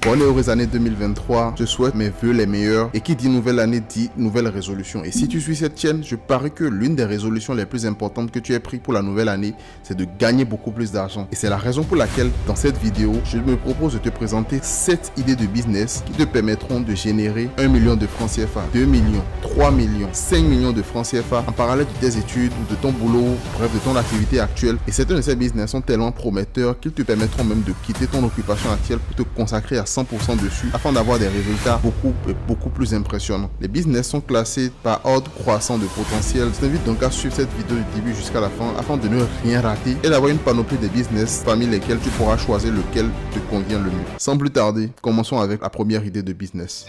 Bonne et heureuse année 2023, je souhaite mes vœux les meilleurs et qui dit nouvelle année dit nouvelle résolution. Et si tu suis cette chaîne, je parie que l'une des résolutions les plus importantes que tu aies pris pour la nouvelle année, c'est de gagner beaucoup plus d'argent. Et c'est la raison pour laquelle dans cette vidéo, je me propose de te présenter 7 idées de business qui te permettront de générer 1 million de francs CFA, 2 millions, 3 millions, 5 millions de francs CFA en parallèle de tes études ou de ton boulot, bref de ton activité actuelle. Et certains de ces business sont tellement prometteurs qu'ils te permettront même de quitter ton occupation actuelle pour te consacrer à 100% dessus afin d'avoir des résultats beaucoup plus impressionnants. Les business sont classés par ordre croissant de potentiel. Je t'invite donc à suivre cette vidéo du début jusqu'à la fin afin de ne rien rater et d'avoir une panoplie de business parmi lesquels tu pourras choisir lequel te convient le mieux. Sans plus tarder, commençons avec la première idée de business.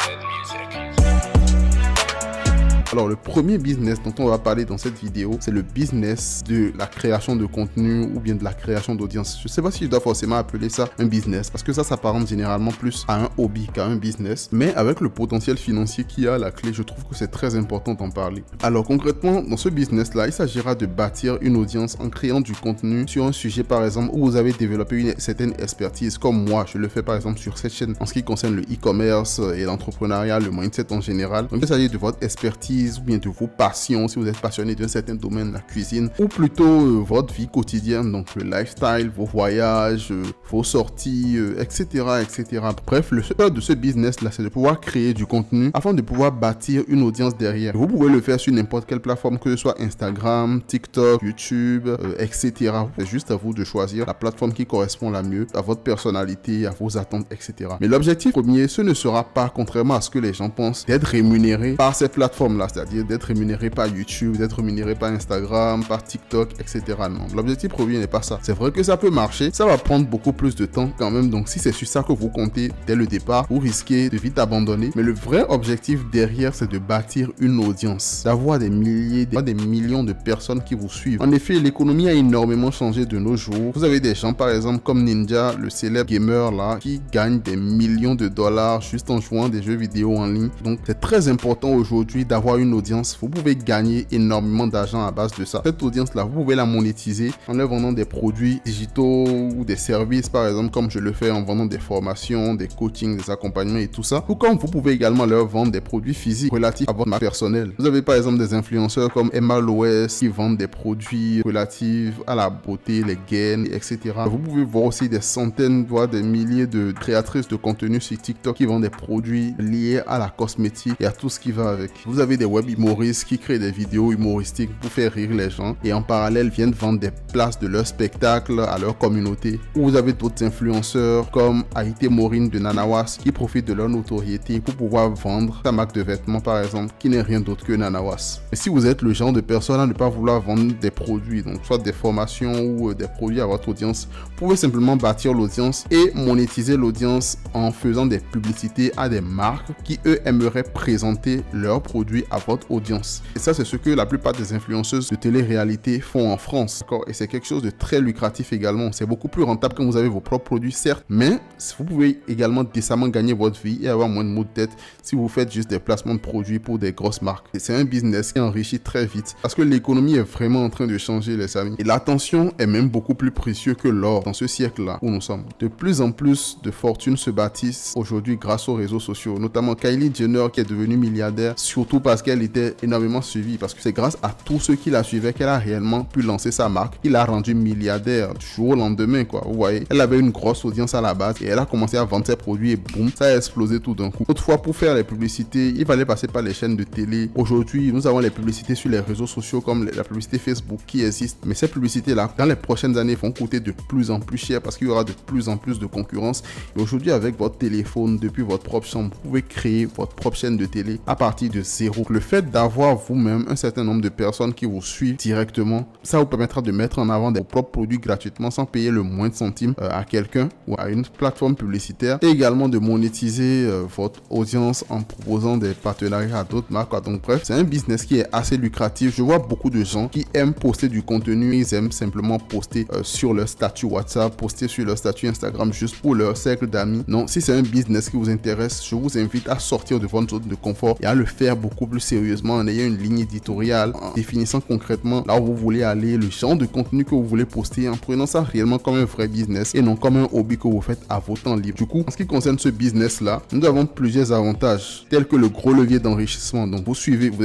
Alors, le premier business dont on va parler dans cette vidéo, c'est le business de la création de contenu ou bien de la création d'audience. Je ne sais pas si je dois forcément appeler ça un business parce que ça s'apparente généralement plus à un hobby qu'à un business. Mais avec le potentiel financier qu'il y a à la clé, je trouve que c'est très important d'en parler. Alors, concrètement, dans ce business-là, il s'agira de bâtir une audience en créant du contenu sur un sujet, par exemple, où vous avez développé une certaine expertise, comme moi, je le fais par exemple sur cette chaîne en ce qui concerne le e-commerce et l'entrepreneuriat, le mindset en général. Donc, il s'agit de votre expertise ou bien de vos passions, si vous êtes passionné d'un certain domaine, la cuisine, ou plutôt votre vie quotidienne, donc le lifestyle, vos voyages, vos sorties, etc., etc. Bref, le secret de ce business-là, c'est de pouvoir créer du contenu afin de pouvoir bâtir une audience derrière. Vous pouvez le faire sur n'importe quelle plateforme, que ce soit Instagram, TikTok, YouTube, etc. C'est juste à vous de choisir la plateforme qui correspond la mieux à votre personnalité, à vos attentes, etc. Mais l'objectif premier, ce ne sera pas, contrairement à ce que les gens pensent, d'être rémunéré par ces plateformes-là, c'est-à-dire d'être rémunéré par YouTube, d'être rémunéré par Instagram, par TikTok, etc. Non, l'objectif premier n'est pas ça. C'est vrai que ça peut marcher, ça va prendre beaucoup plus de temps quand même, donc si c'est sur ça que vous comptez dès le départ, vous risquez de vite abandonner. Mais le vrai objectif derrière, c'est de bâtir une audience, d'avoir des milliers, des millions de personnes qui vous suivent. En effet, l'économie a énormément changé de nos jours. Vous avez des gens, par exemple, comme Ninja, le célèbre gamer là, qui gagne des millions de dollars juste en jouant des jeux vidéo en ligne. Donc, c'est très important aujourd'hui d'avoir une audience. Vous pouvez gagner énormément d'argent à base de ça. Cette audience-là, vous pouvez la monétiser en leur vendant des produits digitaux ou des services, par exemple, comme je le fais en vendant des formations, des coachings, des accompagnements et tout ça. Ou comme vous pouvez également leur vendre des produits physiques relatifs à votre marque personnelle. Vous avez par exemple des influenceurs comme Emma Loes qui vendent des produits relatifs à la beauté, les gains, etc. Vous pouvez voir aussi des centaines, voire des milliers de créatrices de contenu sur TikTok qui vendent des produits liés à la cosmétique et à tout ce qui va avec. Vous avez des web humoristes qui créent des vidéos humoristiques pour faire rire les gens et en parallèle viennent vendre des places de leur spectacle à leur communauté. Ou vous avez d'autres influenceurs comme Haïté Maureen de Nanawas qui profitent de leur notoriété pour pouvoir vendre sa marque de vêtements par exemple qui n'est rien d'autre que Nanawas. Et si vous êtes le genre de personne à ne pas vouloir vendre des produits, donc soit des formations ou des produits à votre audience, vous pouvez simplement bâtir l'audience et monétiser l'audience en faisant des publicités à des marques qui eux aimeraient présenter leurs produits à votre audience. Et ça, c'est ce que la plupart des influenceuses de télé-réalité font en France. Et c'est quelque chose de très lucratif également. C'est beaucoup plus rentable quand vous avez vos propres produits, certes, mais vous pouvez également décemment gagner votre vie et avoir moins de maux de tête si vous faites juste des placements de produits pour des grosses marques. Et c'est un business qui enrichit très vite parce que l'économie est vraiment en train de changer, les amis. Et l'attention est même beaucoup plus précieux que l'or dans ce siècle-là où nous sommes. De plus en plus de fortunes se bâtissent aujourd'hui grâce aux réseaux sociaux, notamment Kylie Jenner qui est devenue milliardaire, surtout parce qu'elle était énormément suivie, parce que c'est grâce à tous ceux qui la suivaient qu'elle a réellement pu lancer sa marque, qui l'a rendue milliardaire du jour au lendemain, quoi. Vous voyez, elle avait une grosse audience à la base et elle a commencé à vendre ses produits et boum, ça a explosé tout d'un coup. Autrefois, pour faire les publicités, il fallait passer par les chaînes de télé. Aujourd'hui, nous avons les publicités sur les réseaux sociaux comme la publicité Facebook qui existe, mais ces publicités-là, dans les prochaines années, vont coûter de plus en plus cher parce qu'il y aura de plus en plus de concurrence. Et aujourd'hui, avec votre téléphone, depuis votre propre chambre, vous pouvez créer votre propre chaîne de télé à partir de zéro. Le fait d'avoir vous-même un certain nombre de personnes qui vous suivent directement, ça vous permettra de mettre en avant vos propres produits gratuitement sans payer le moindre centime à quelqu'un ou à une plateforme publicitaire et également de monétiser votre audience en proposant des partenariats à d'autres marques. Donc bref, c'est un business qui est assez lucratif. Je vois beaucoup de gens qui aiment poster du contenu, ils aiment simplement poster sur leur statut WhatsApp, poster sur leur statut Instagram juste pour leur cercle d'amis. Non, si c'est un business qui vous intéresse, je vous invite à sortir de votre zone de confort et à le faire beaucoup plus plus sérieusement, en ayant une ligne éditoriale, en définissant concrètement là où vous voulez aller, le genre de contenu que vous voulez poster, en prenant ça réellement comme un vrai business et non comme un hobby que vous faites à vos temps libres. Du coup, en ce qui concerne ce business-là, nous avons plusieurs avantages, tels que le gros levier d'enrichissement. Donc, vous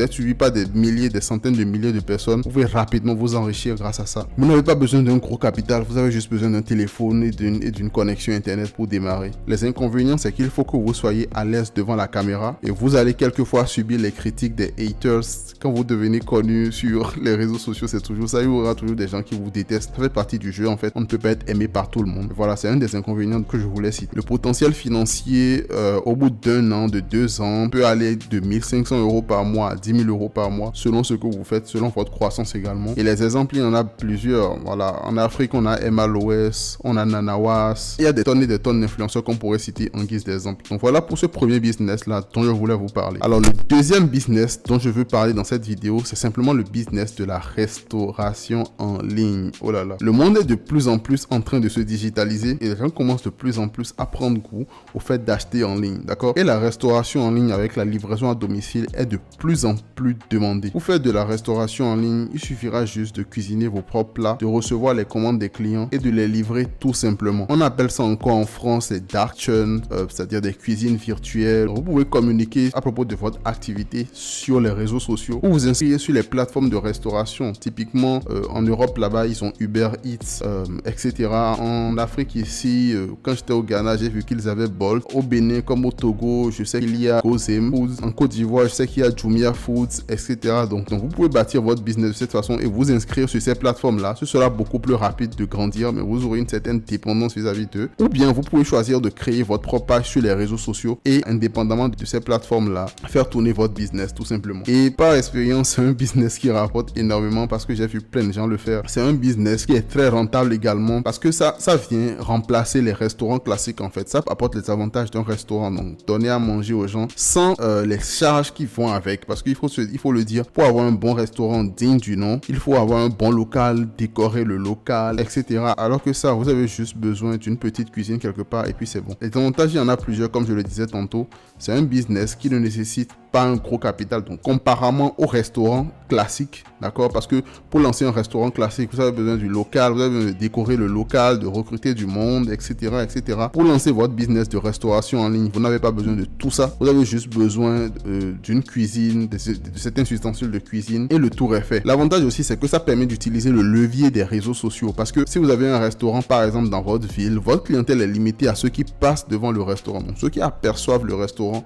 êtes suivi par des milliers, des centaines de milliers de personnes. Vous pouvez rapidement vous enrichir grâce à ça. Vous n'avez pas besoin d'un gros capital, vous avez juste besoin d'un téléphone et d'une connexion internet pour démarrer. Les inconvénients, c'est qu'il faut que vous soyez à l'aise devant la caméra et vous allez quelquefois subir les critiques des haters. Quand vous devenez connu sur les réseaux sociaux, c'est toujours ça. Il y aura toujours des gens qui vous détestent. Ça fait partie du jeu en fait. On ne peut pas être aimé par tout le monde. Voilà, c'est un des inconvénients que je voulais citer. Le potentiel financier au bout d'un an, de 2 ans, peut aller de 1500 € par mois à 10 000 € par mois selon ce que vous faites, selon votre croissance également. Et les exemples, il y en a plusieurs. Voilà, en Afrique, on a MLOS, on a Nanawas. Il y a des tonnes et des tonnes d'influenceurs qu'on pourrait citer en guise d'exemple. Donc voilà pour ce premier business là dont je voulais vous parler. Alors le deuxième business dont je veux parler dans cette vidéo, c'est simplement le business de la restauration en ligne. Oh là là. Le monde est de plus en plus en train de se digitaliser et les gens commencent de plus en plus à prendre goût au fait d'acheter en ligne, d'accord? Et la restauration en ligne avec la livraison à domicile est de plus en plus demandée. Pour faire de la restauration en ligne, il suffira juste de cuisiner vos propres plats, de recevoir les commandes des clients et de les livrer tout simplement. On appelle ça encore en France les dark kitchen, c'est-à-dire des cuisines virtuelles. Vous pouvez communiquer à propos de votre activité sur les réseaux sociaux ou vous inscrire sur les plateformes de restauration. Typiquement, en Europe, là-bas, ils ont Uber Eats, etc. En Afrique, ici, quand j'étais au Ghana, j'ai vu qu'ils avaient Bolt. Au Bénin, comme au Togo, je sais qu'il y a Gozem Foods. En Côte d'Ivoire, je sais qu'il y a Jumia Foods, etc. Donc, vous pouvez bâtir votre business de cette façon et vous inscrire sur ces plateformes-là. Ce sera beaucoup plus rapide de grandir, mais vous aurez une certaine dépendance vis-à-vis d'eux. Ou bien, vous pouvez choisir de créer votre propre page sur les réseaux sociaux et, indépendamment de ces plateformes-là, faire tourner votre business tout simplement. Et par expérience, c'est un business qui rapporte énormément parce que j'ai vu plein de gens le faire. C'est un business qui est très rentable également parce que ça vient remplacer les restaurants classiques en fait. Ça apporte les avantages d'un restaurant, donc donner à manger aux gens sans les charges qui vont avec. Parce qu'il faut le dire, pour avoir un bon restaurant digne du nom, il faut avoir un bon local, décorer le local, etc. Alors que ça, vous avez juste besoin d'une petite cuisine quelque part et puis c'est bon. Les avantages, il y en a plusieurs comme je le disais tantôt. C'est un business qui ne nécessite pas un gros capital. Donc, comparément au restaurant classique, d'accord? Parce que pour lancer un restaurant classique, vous avez besoin du local, vous avez besoin de décorer le local, de recruter du monde, etc., etc. Pour lancer votre business de restauration en ligne, vous n'avez pas besoin de tout ça. Vous avez juste besoin d'une cuisine, de certains ustensiles de cuisine et le tour est fait. L'avantage aussi, c'est que ça permet d'utiliser le levier des réseaux sociaux. Parce que si vous avez un restaurant, par exemple, dans votre ville, votre clientèle est limitée à ceux qui passent devant le restaurant. Donc, ceux qui aperçoivent le restaurant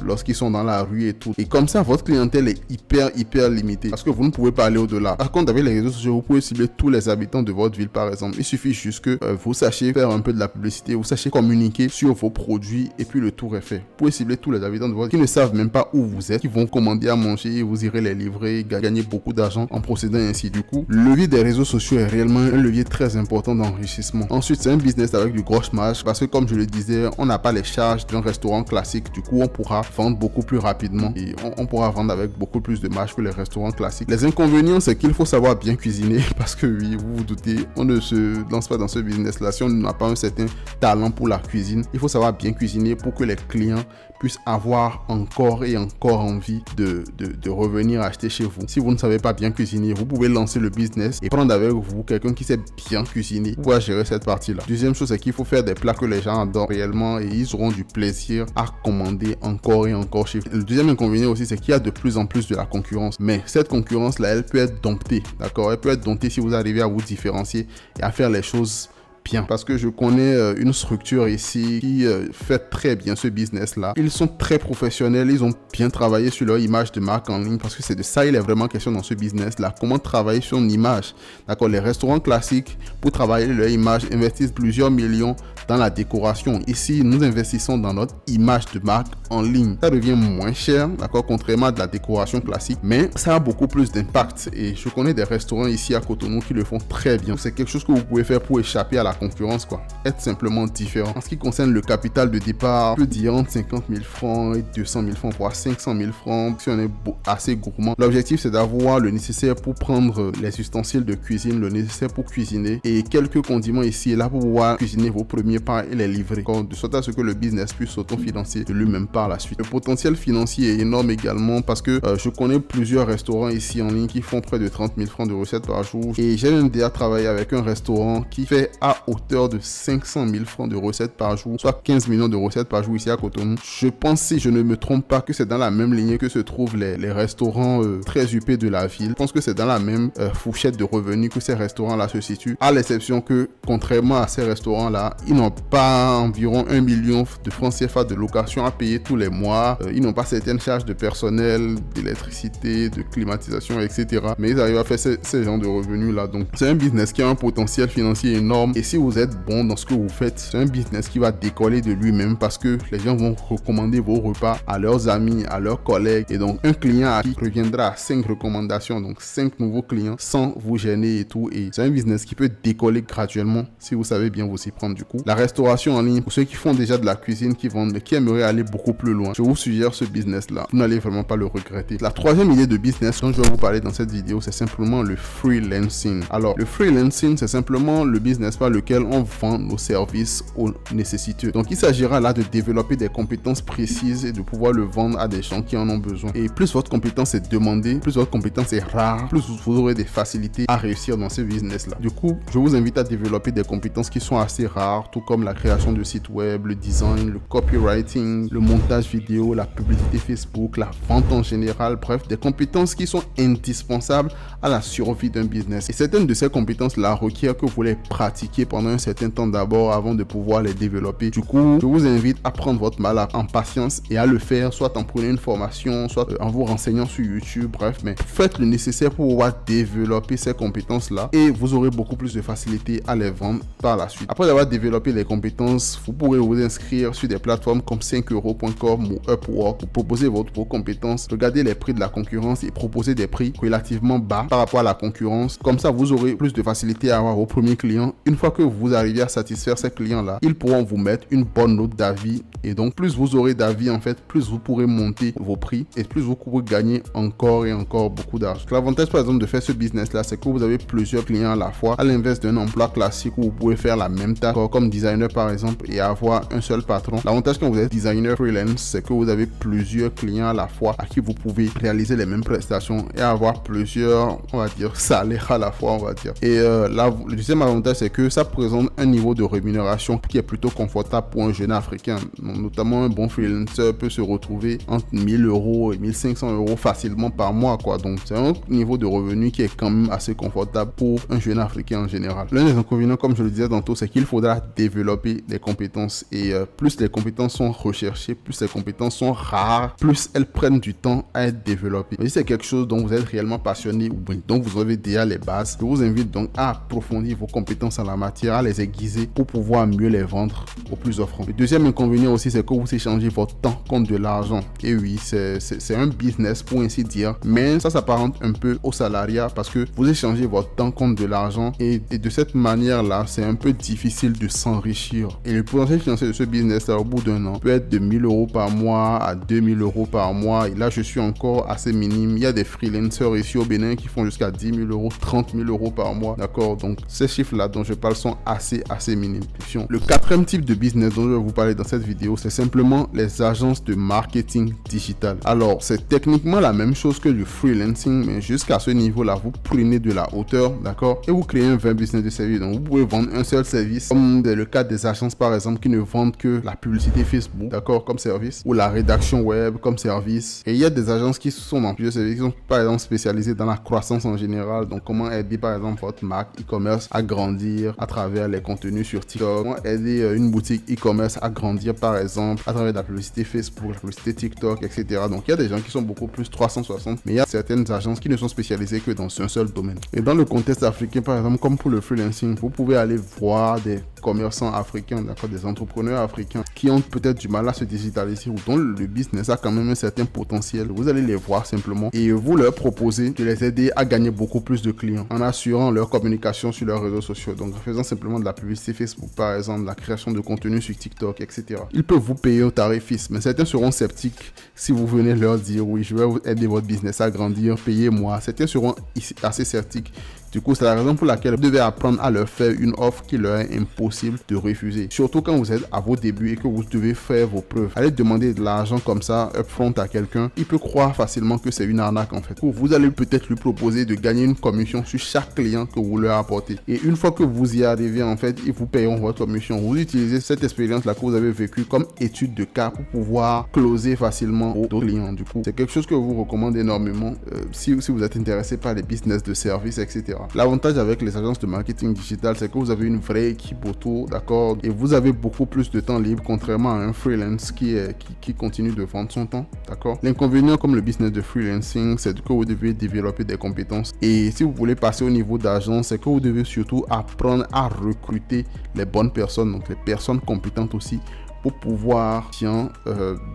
lorsqu'ils sont dans la rue et tout. Et comme ça, votre clientèle est hyper limitée parce que vous ne pouvez pas aller au-delà. Par contre, avec les réseaux sociaux, vous pouvez cibler tous les habitants de votre ville, par exemple. Il suffit juste que vous sachiez faire un peu de la publicité, vous sachiez communiquer sur vos produits et puis le tour est fait. Vous pouvez cibler tous les habitants de votre ville qui ne savent même pas où vous êtes, qui vont commander à manger, vous irez les livrer, gagner beaucoup d'argent en procédant ainsi. Du coup, le levier des réseaux sociaux est réellement un levier très important d'enrichissement. Ensuite, c'est un business avec du gros marge parce que comme je le disais, on n'a pas les charges d'un restaurant classique. Du coup, on pourra vendre beaucoup plus rapidement et on pourra vendre avec beaucoup plus de marge que les restaurants classiques. Les inconvénients, c'est qu'il faut savoir bien cuisiner parce que oui, vous vous doutez, on ne se lance pas dans ce business-là si on n'a pas un certain talent pour la cuisine. Il faut savoir bien cuisiner pour que les clients puissent avoir encore et encore envie de revenir acheter chez vous. Si vous ne savez pas bien cuisiner, vous pouvez lancer le business et prendre avec vous quelqu'un qui sait bien cuisiner pour pouvoir gérer cette partie-là. Deuxième chose, c'est qu'il faut faire des plats que les gens adorent réellement et ils auront du plaisir à commander encore et encore chez vous. Le deuxième inconvénient aussi, c'est qu'il y a de plus en plus de la concurrence. Mais cette concurrence-là, elle peut être domptée, d'accord? Elle peut être domptée si vous arrivez à vous différencier et à faire les choses bien. Parce que je connais une structure ici qui fait très bien ce business-là. Ils sont très professionnels, ils ont bien travaillé sur leur image de marque en ligne parce que c'est de ça il est vraiment question dans ce business-là. Comment travailler sur une image. D'accord, les restaurants classiques, pour travailler leur image, investissent plusieurs millions dans la décoration. Ici, nous investissons dans notre image de marque en ligne. Ça devient moins cher, d'accord, contrairement à de la décoration classique, mais ça a beaucoup plus d'impact. Et je connais des restaurants ici à Cotonou qui le font très bien. C'est quelque chose que vous pouvez faire pour échapper à la concurrence, quoi. Être simplement différent. En ce qui concerne le capital de départ, je peux dire entre 50 000 francs et 200 000 francs, voire 500 000 francs, si on est assez gourmand. L'objectif, c'est d'avoir le nécessaire pour prendre les ustensiles de cuisine, le nécessaire pour cuisiner et quelques condiments ici et là pour pouvoir cuisiner vos premiers plats et les livrer, de sorte à ce que le business puisse s'autofinancer de lui-même par la suite. Le potentiel financier est énorme également parce que je connais plusieurs restaurants ici en ligne qui font près de 30 000 francs de recettes par jour et j'ai même déjà travaillé avec un restaurant qui fait à hauteur de 500 000 francs de recettes par jour, soit 15 millions de recettes par jour ici à Cotonou. Je pense, si je ne me trompe pas, que c'est dans la même lignée que se trouvent les restaurants très huppés de la ville. Je pense que c'est dans la même fourchette de revenus que ces restaurants-là se situent, à l'exception que, contrairement à ces restaurants-là, ils n'ont pas environ 1 million de francs CFA de location à payer tous les mois. Ils n'ont pas certaines charges de personnel, d'électricité, de climatisation, etc. Mais ils arrivent à faire ces genres de revenus-là. Donc, c'est un business qui a un potentiel financier énorme. Et si vous êtes bon dans ce que vous faites, c'est un business qui va décoller de lui-même parce que les gens vont recommander vos repas à leurs amis, à leurs collègues. Et donc, un client à qui reviendra à 5 recommandations, donc 5 nouveaux clients sans vous gêner et tout. Et c'est un business qui peut décoller graduellement si vous savez bien vous y prendre du coup. La restauration en ligne, pour ceux qui font déjà de la cuisine, qui vendent, mais qui aimeraient aller beaucoup plus loin, je vous suggère ce business-là. Vous n'allez vraiment pas le regretter. La troisième idée de business dont je vais vous parler dans cette vidéo, c'est simplement le freelancing. Alors, le freelancing, c'est simplement le business par lequel on vend nos services aux nécessiteux. Donc, il s'agira là de développer des compétences précises et de pouvoir le vendre à des gens qui en ont besoin. Et plus votre compétence est demandée, plus votre compétence est rare, plus vous aurez des facilités à réussir dans ce business-là. Du coup, je vous invite à développer des compétences qui sont assez rares, tout comme la création de sites web, le design, le copywriting, le montage vidéo, la publicité Facebook, la vente en général, bref, des compétences qui sont indispensables à la survie d'un business. Et certaines de ces compétences-là requièrent que vous les pratiquiez pendant un certain temps d'abord avant de pouvoir les développer. Du coup, je vous invite à prendre votre mal en patience et à le faire, soit en prenant une formation, soit en vous renseignant sur YouTube, bref, mais faites le nécessaire pour pouvoir développer ces compétences-là et vous aurez beaucoup plus de facilité à les vendre par la suite. Après avoir développé les compétences, vous pourrez vous inscrire sur des plateformes comme 5euros.com ou Upwork pour proposer vos compétences, regarder les prix de la concurrence et proposer des prix relativement bas par rapport à la concurrence. Comme ça, vous aurez plus de facilité à avoir vos premiers clients. Une fois que vous arrivez à satisfaire ces clients-là, ils pourront vous mettre une bonne note d'avis et donc plus vous aurez d'avis en fait, plus vous pourrez monter vos prix et plus vous pourrez gagner encore et encore beaucoup d'argent. L'avantage par exemple de faire ce business-là, c'est que vous avez plusieurs clients à la fois, à l'inverse d'un emploi classique où vous pouvez faire la même tâche comme designer par exemple et avoir un seul patron. L'avantage quand vous êtes designer freelance, c'est que vous avez plusieurs clients à la fois à qui vous pouvez réaliser les mêmes prestations et avoir plusieurs, on va dire, salaires à la fois, on va dire. Et là, le deuxième avantage, c'est que ça présente un niveau de rémunération qui est plutôt confortable pour un jeune africain. Donc, notamment, un bon freelancer peut se retrouver entre 1000 euros et 1500 euros facilement par mois, quoi. Donc, c'est un niveau de revenu qui est quand même assez confortable pour un jeune africain en général. L'un des inconvénients, comme je le disais tantôt, c'est qu'il faudra développer des compétences et plus les compétences sont recherchées, plus les compétences sont rares, plus elles prennent du temps à être développées. Mais si c'est quelque chose dont vous êtes réellement passionné ou dont vous avez déjà les bases, je vous invite donc à approfondir vos compétences en la matière, à les aiguiser pour pouvoir mieux les vendre au plus offrant. Le deuxième inconvénient aussi, c'est que vous échangez votre temps contre de l'argent. Et oui, c'est un business pour ainsi dire, mais ça s'apparente un peu au salariat parce que vous échangez votre temps contre de l'argent et de cette manière-là, c'est un peu difficile de s'enrichir. Et le potentiel financier de ce business-là, au bout d'un an, peut être de 1000 euros par mois à 2000 euros par mois. Et là, je suis encore assez minime. Il y a des freelancers ici au Bénin qui font jusqu'à 10 000 euros, 30 000 euros par mois. D'accord? Donc, ces chiffres-là dont je parle sont assez minimes. Le quatrième type de business dont je vais vous parler dans cette vidéo, c'est simplement les agences de marketing digital. Alors, c'est techniquement la même chose que le freelancing, mais jusqu'à ce niveau-là, vous prenez de la hauteur, d'accord? Et vous créez un vrai business de service. Donc, vous pouvez vendre un seul service, comme c'est le cas des agences, par exemple, qui ne vendent que la publicité Facebook, d'accord, comme service, ou la rédaction web comme service. Et il y a des agences qui sont dans plusieurs services, qui sont par exemple spécialisées dans la croissance en général. Donc, comment aider par exemple votre marque e-commerce à grandir à travers les contenus sur TikTok, comment aider une boutique e-commerce à grandir par exemple à travers la publicité Facebook, la publicité TikTok, etc. Donc, il y a des gens qui sont beaucoup plus 360, mais il y a certaines agences qui ne sont spécialisées que dans un seul domaine. Et dans le contexte africain, par exemple, comme pour le freelancing, vous pouvez aller voir des commerçants africains, d'accord, des entrepreneurs africains qui ont peut-être du mal à se digitaliser ou dont le business a quand même un certain potentiel. Vous allez les voir simplement et vous leur proposez de les aider à gagner beaucoup plus de clients en assurant leur communication sur leurs réseaux sociaux. Donc en faisant simplement de la publicité Facebook par exemple, la création de contenu sur TikTok, etc. Ils peuvent vous payer au tarif fixe, mais certains seront sceptiques si vous venez leur dire oui, je vais vous aider votre business à grandir, payez-moi. Certains seront assez sceptiques. Du coup, c'est la raison pour laquelle vous devez apprendre à leur faire une offre qui leur est impossible de refuser. Surtout quand vous êtes à vos débuts et que vous devez faire vos preuves. Allez demander de l'argent comme ça, upfront à quelqu'un, il peut croire facilement que c'est une arnaque en fait. Vous allez peut-être lui proposer de gagner une commission sur chaque client que vous leur apportez. Et une fois que vous y arrivez, en fait, ils vous payeront votre commission. Vous utilisez cette expérience-là que vous avez vécue comme étude de cas pour pouvoir closer facilement vos clients. Du coup, c'est quelque chose que je vous recommande énormément si vous êtes intéressé par les business de services, etc. L'avantage avec les agences de marketing digital, c'est que vous avez une vraie équipe autour, d'accord, et vous avez beaucoup plus de temps libre, contrairement à un freelance qui continue de vendre son temps, d'accord. L'inconvénient comme le business de freelancing, c'est que vous devez développer des compétences. Et si vous voulez passer au niveau d'agence, c'est que vous devez surtout apprendre à recruter les bonnes personnes, donc les personnes compétentes aussi, pour pouvoir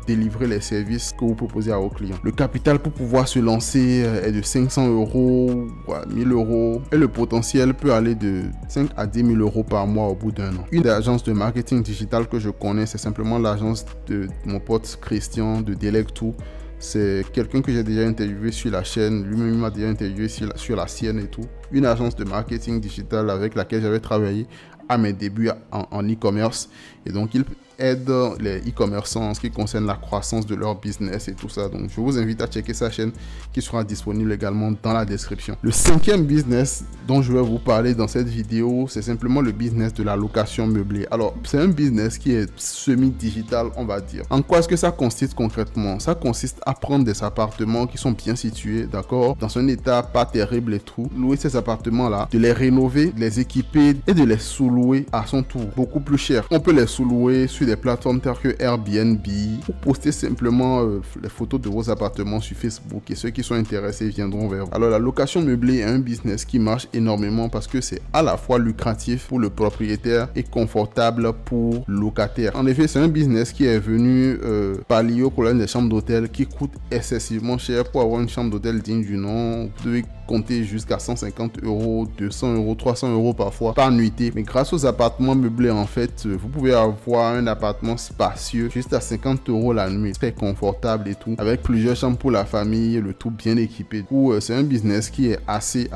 délivrer les services que vous proposez à vos clients. Le capital pour pouvoir se lancer est de 500 €, 1000 €, et le potentiel peut aller de 5 à 10 000 € par mois au bout d'un an. Une des agences de marketing digital que je connais, c'est simplement l'agence de mon pote Christian de Delectoo. C'est quelqu'un que j'ai déjà interviewé sur la chaîne, lui-même m'a déjà interviewé sur la sienne et tout. Une agence de marketing digital avec laquelle j'avais travaillé à mes débuts en e-commerce. Et donc, il aide les e-commerçants en ce qui concerne la croissance de leur business et tout ça. Donc, je vous invite à checker sa chaîne qui sera disponible également dans la description. Le 5e business dont je vais vous parler dans cette vidéo, c'est simplement le business de la location meublée. Alors, c'est un business qui est semi-digital, on va dire. En quoi est-ce que ça consiste concrètement? Ça consiste à prendre des appartements qui sont bien situés, d'accord, dans un état pas terrible et tout, louer ces appartements-là, de les rénover, de les équiper et de les sous-louer à son tour, beaucoup plus cher. On peut les sous-louer sur des plateformes telles que Airbnb ou poster simplement les photos de vos appartements sur Facebook et ceux qui sont intéressés viendront vers vous. Alors la location meublée est un business qui marche énormément parce que c'est à la fois lucratif pour le propriétaire et confortable pour le locataire. En effet, c'est un business qui est venu pallier au problème des chambres d'hôtel qui coûtent excessivement cher. Pour avoir une chambre d'hôtel digne du nom, vous devez compter jusqu'à 150 €, 200 €, 300 € parfois par nuitée. Mais grâce aux appartements meublés, en fait, vous pouvez avoir un appartement spacieux juste à 50 € la nuit, très confortable et tout, avec plusieurs chambres pour la famille, le tout bien équipé. Du coup, c'est un business qui est assez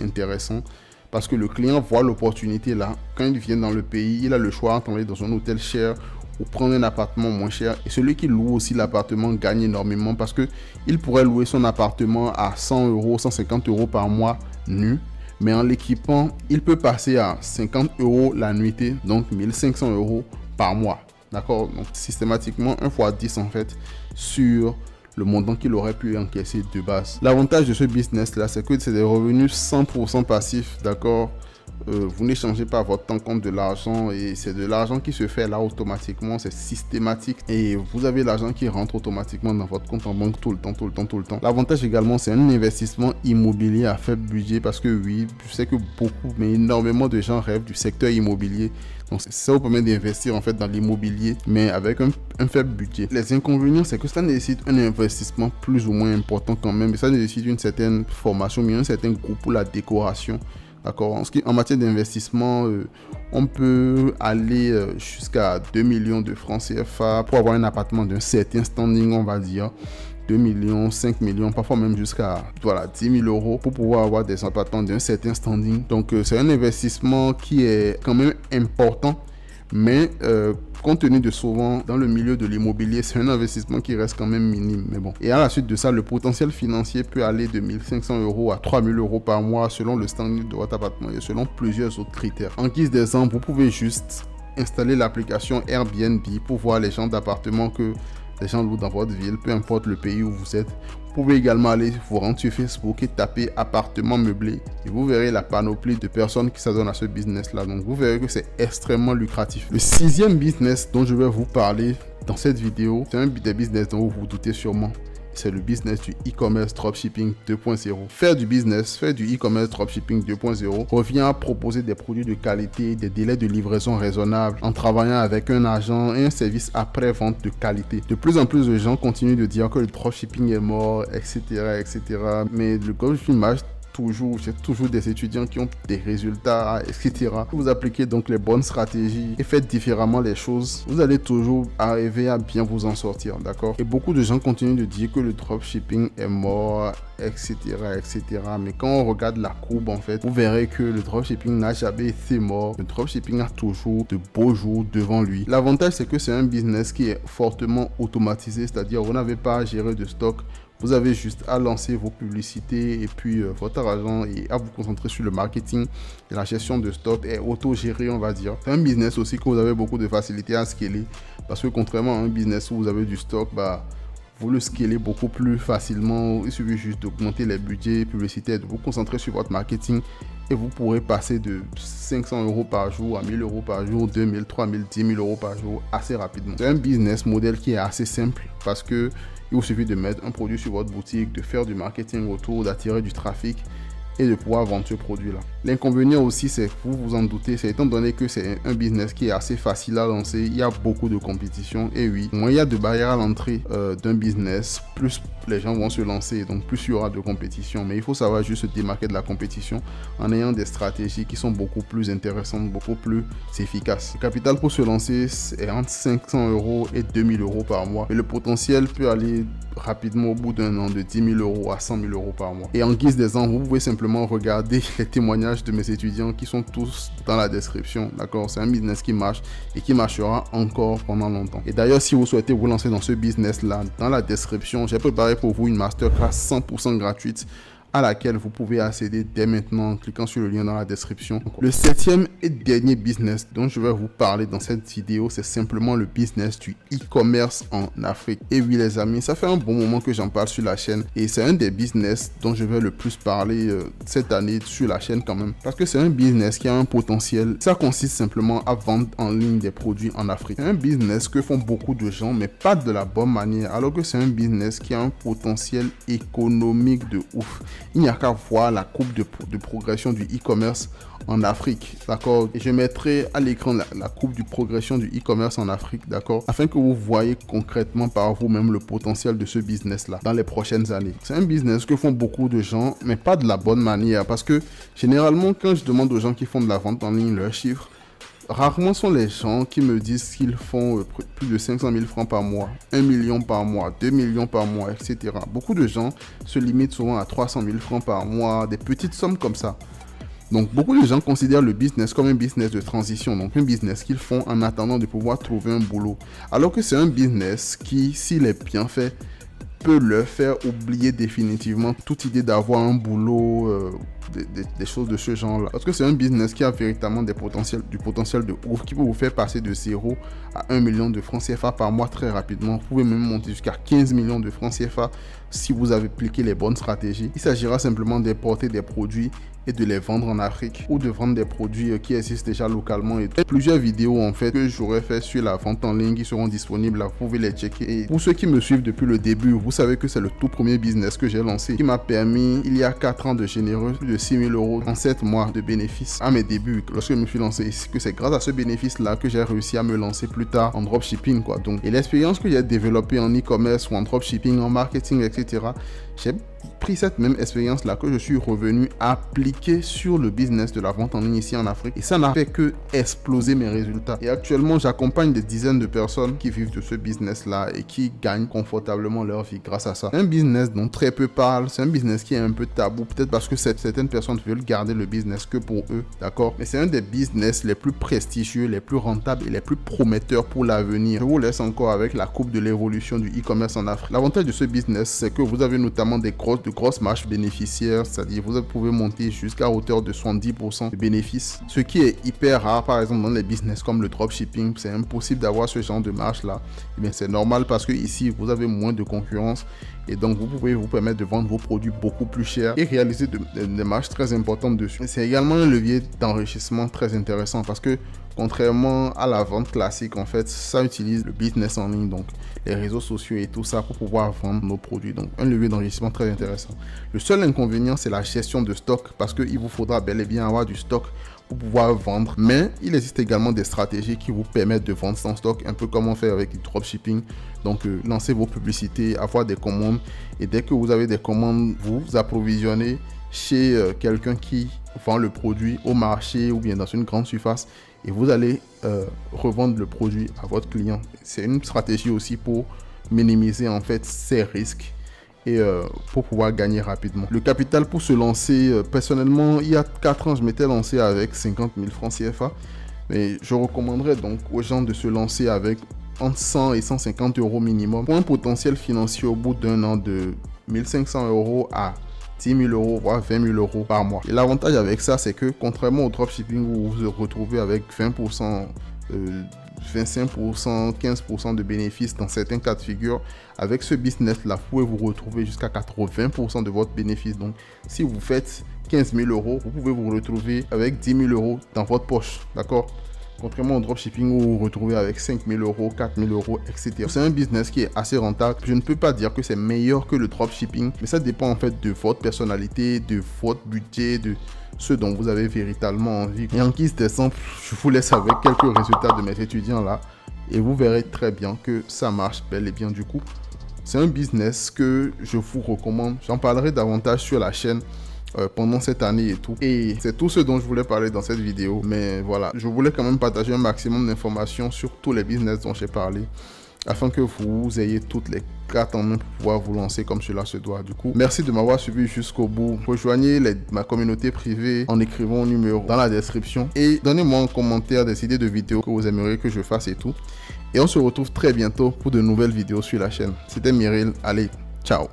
intéressant parce que le client voit l'opportunité là. Quand il vient dans le pays, il a le choix entre aller dans un hôtel cher ou prendre un appartement moins cher. Et celui qui loue aussi l'appartement gagne énormément parce que il pourrait louer son appartement à 100 €, 150 € par mois nu. Mais en l'équipant, il peut passer à 50 € la nuitée, donc 1500 € par mois. D'accord? Donc systématiquement 1 fois 10 en fait sur le montant qu'il aurait pu encaisser de base. L'avantage de ce business là, c'est que c'est des revenus 100% passifs, d'accord? Vous n'échangez pas votre temps contre de l'argent et c'est de l'argent qui se fait là automatiquement, c'est systématique et vous avez l'argent qui rentre automatiquement dans votre compte en banque tout le temps. L'avantage également, c'est un investissement immobilier à faible budget parce que oui, je sais que beaucoup, mais énormément de gens rêvent du secteur immobilier. Donc ça vous permet d'investir en fait dans l'immobilier, mais avec un faible budget. Les inconvénients, c'est que ça nécessite un investissement plus ou moins important quand même, et ça nécessite une certaine formation, mais un certain goût pour la décoration. D'accord. En matière d'investissement, on peut aller jusqu'à 2 millions de francs CFA pour avoir un appartement d'un certain standing, on va dire. 2 millions, 5 millions, parfois même jusqu'à 10 000 € pour pouvoir avoir des appartements d'un certain standing. Donc, c'est un investissement qui est quand même important, mais compte tenu de souvent dans le milieu de l'immobilier, c'est un investissement qui reste quand même minime. Mais bon. Et à la suite de ça, le potentiel financier peut aller de 1500 € à 3000 € par mois selon le standing de votre appartement et selon plusieurs autres critères. En guise d'exemple, vous pouvez juste installer l'application Airbnb pour voir les genres d'appartements que les gens louent dans votre ville, peu importe le pays où vous êtes. Vous pouvez également aller vous rendre sur Facebook et taper appartement meublé et vous verrez la panoplie de personnes qui s'adonnent à ce business là. Donc vous verrez que c'est extrêmement lucratif. Le 6e business dont je vais vous parler dans cette vidéo, c'est un des business dont vous vous doutez sûrement. c'est le business du e-commerce dropshipping 2.0. Faire du e-commerce dropshipping 2.0 revient à proposer des produits de qualité, des délais de livraison raisonnables, en travaillant avec un agent et un service après-vente de qualité. De plus en plus de gens continuent de dire que le dropshipping est mort, etc., etc. Mais le dropshipping marche toujours. J'ai toujours des étudiants qui ont des résultats, etc. Vous appliquez donc les bonnes stratégies et faites différemment les choses, vous allez toujours arriver à bien vous en sortir, d'accord? Et beaucoup de gens continuent de dire que le dropshipping est mort, etc., etc. Mais quand on regarde la courbe, en fait, vous verrez que le dropshipping n'a jamais été mort. Le dropshipping a toujours de beaux jours devant lui. L'avantage, c'est que c'est un business qui est fortement automatisé, c'est-à-dire vous n'avez pas à gérer de stock. Vous avez juste à lancer vos publicités et puis votre argent et à vous concentrer sur le marketing et la gestion de stock est auto-géré, on va dire. C'est un business aussi que vous avez beaucoup de facilité à scaler parce que contrairement à un business où vous avez du stock, vous le scalez beaucoup plus facilement. Il suffit juste d'augmenter les budgets publicitaires, de vous concentrer sur votre marketing et vous pourrez passer de 500 € par jour à 1000 € par jour, 2000, 3000, 10 000 € par jour assez rapidement. C'est un business model qui est assez simple parce que il vous suffit de mettre un produit sur votre boutique, de faire du marketing autour, d'attirer du trafic et de pouvoir vendre ce produit-là. L'inconvénient aussi, c'est, vous vous en doutez, c'est étant donné que c'est un business qui est assez facile à lancer, il y a beaucoup de compétition. Et oui, moins il y a de barrières à l'entrée d'un business, plus les gens vont se lancer, donc plus il y aura de compétition. Mais il faut savoir juste se démarquer de la compétition en ayant des stratégies qui sont beaucoup plus intéressantes, beaucoup plus efficaces. Le capital pour se lancer est entre 500 € et 2000 € par mois. Et le potentiel peut aller rapidement au bout d'un an de 10 000 € à 100 000 € par mois. Et en guise d'exemple, vous pouvez simplement regarder les témoignages de mes étudiants qui sont tous dans la description, d'accord? C'est un business qui marche et qui marchera encore pendant longtemps. Et d'ailleurs, si vous souhaitez vous lancer dans ce business-là, dans la description, j'ai préparé pour vous une masterclass 100% gratuite à laquelle vous pouvez accéder dès maintenant en cliquant sur le lien dans la description. Le 7e et dernier business dont je vais vous parler dans cette vidéo, c'est simplement le business du e-commerce en Afrique. Et oui les amis, ça fait un bon moment que j'en parle sur la chaîne et c'est un des business dont je vais le plus parler cette année sur la chaîne quand même. Parce que c'est un business qui a un potentiel. Ça consiste simplement à vendre en ligne des produits en Afrique. C'est un business que font beaucoup de gens mais pas de la bonne manière, alors que c'est un business qui a un potentiel économique de ouf. Il n'y a qu'à voir la courbe de progression du e-commerce en Afrique, d'accord? Et je mettrai à l'écran la courbe de progression du e-commerce en Afrique, d'accord? Afin que vous voyez concrètement par vous-même le potentiel de ce business-là dans les prochaines années. C'est un business que font beaucoup de gens, mais pas de la bonne manière. Parce que généralement, quand je demande aux gens qui font de la vente en ligne leurs chiffres, rarement sont les gens qui me disent qu'ils font plus de 500 000 francs par mois, 1 million par mois, 2 millions par mois, etc. Beaucoup de gens se limitent souvent à 300 000 francs par mois, des petites sommes comme ça. Donc, beaucoup de gens considèrent le business comme un business de transition, donc un business qu'ils font en attendant de pouvoir trouver un boulot. Alors que c'est un business qui, s'il est bien fait, peut leur faire oublier définitivement toute idée d'avoir un boulot, des choses de ce genre-là. Parce que c'est un business qui a véritablement du potentiel de ouf, qui peut vous faire passer de 0 à 1 million de francs CFA par mois très rapidement. Vous pouvez même monter jusqu'à 15 millions de francs CFA si vous avez appliqué les bonnes stratégies. Il s'agira simplement d'importer des produits et de les vendre en Afrique ou de vendre des produits qui existent déjà localement. Et plusieurs vidéos en fait que j'aurais fait sur la vente en ligne qui seront disponibles là, vous pouvez les checker. Et pour ceux qui me suivent depuis le début, vous savez que c'est le tout premier business que j'ai lancé qui m'a permis il y a 4 ans de générer plus de 6 000 € en 7 mois de bénéfices à mes débuts lorsque je me suis lancé. Que c'est grâce à ce bénéfice là que j'ai réussi à me lancer plus tard en dropshipping quoi. Donc, et l'expérience que j'ai développée en e-commerce ou en dropshipping, en marketing, etc. J'ai pris cette même expérience là que je suis revenu appliquer sur le business de la vente en ligne ici en Afrique et ça n'a fait que exploser mes résultats. Et actuellement j'accompagne des dizaines de personnes qui vivent de ce business là et qui gagnent confortablement leur vie grâce à ça. C'est un business dont très peu parlent, c'est un business qui est un peu tabou, peut-être parce que certaines personnes veulent garder le business que pour eux, d'accord? Mais c'est un des business les plus prestigieux, les plus rentables et les plus prometteurs pour l'avenir. Je vous laisse encore avec la courbe de l'évolution du e-commerce en Afrique. L'avantage de ce business, c'est que vous avez notamment de grosses marges bénéficiaires, c'est-à-dire vous pouvez monter jusqu'à hauteur de 70% de bénéfices, ce qui est hyper rare par exemple dans les business comme le dropshipping. C'est impossible d'avoir ce genre de marge là. Et bien c'est normal parce que ici vous avez moins de concurrence et donc vous pouvez vous permettre de vendre vos produits beaucoup plus chers et réaliser des marges très importantes dessus. C'est également un levier d'enrichissement très intéressant parce que contrairement à la vente classique, en fait, ça utilise le business en ligne, donc les réseaux sociaux et tout ça pour pouvoir vendre nos produits. Donc, un levier d'enrichissement très intéressant. Le seul inconvénient, c'est la gestion de stock parce qu'il vous faudra bel et bien avoir du stock pour pouvoir vendre. Mais il existe également des stratégies qui vous permettent de vendre sans stock, un peu comme on fait avec du dropshipping. Donc, lancez vos publicités, avoir des commandes. Et dès que vous avez des commandes, vous approvisionnez chez quelqu'un qui vend le produit au marché ou bien dans une grande surface et vous allez revendre le produit à votre client. C'est une stratégie aussi pour minimiser en fait ces risques et pour pouvoir gagner rapidement. Le capital pour se lancer, personnellement, il y a 4 ans, je m'étais lancé avec 50 000 francs CFA. Mais je recommanderais donc aux gens de se lancer avec entre 100 et 150 euros minimum pour un potentiel financier au bout d'un an de 1500 euros à 10 000 euros, voire 20 000 euros par mois. Et l'avantage avec ça, c'est que contrairement au dropshipping où vous vous retrouvez avec 20%, 25%, 15% de bénéfices dans certains cas de figure, avec ce business-là, vous pouvez vous retrouver jusqu'à 80% de votre bénéfice. Donc, si vous faites 15 000 euros, vous pouvez vous retrouver avec 10 000 euros dans votre poche, d'accord? Contrairement au dropshipping où vous vous retrouvez avec 5 000 euros, 4 000 euros, etc. C'est un business qui est assez rentable. Je ne peux pas dire que c'est meilleur que le dropshipping, mais ça dépend en fait de votre personnalité, de votre budget, de ce dont vous avez véritablement envie. Et en guise d'exemple, je vous laisse avec quelques résultats de mes étudiants là et vous verrez très bien que ça marche bel et bien du coup. C'est un business que je vous recommande. J'en parlerai davantage sur la chaîne pendant cette année et tout. Et c'est tout ce dont je voulais parler dans cette vidéo. Mais voilà, je voulais quand même partager un maximum d'informations sur tous les business dont j'ai parlé, afin que vous ayez toutes les cartes en main pour pouvoir vous lancer comme cela se doit. Du coup, merci de m'avoir suivi jusqu'au bout. Rejoignez ma communauté privée en écrivant au numéro dans la description. Et donnez-moi en commentaire des idées de vidéos que vous aimeriez que je fasse et tout. Et on se retrouve très bientôt pour de nouvelles vidéos sur la chaîne. C'était Myril. Allez, ciao.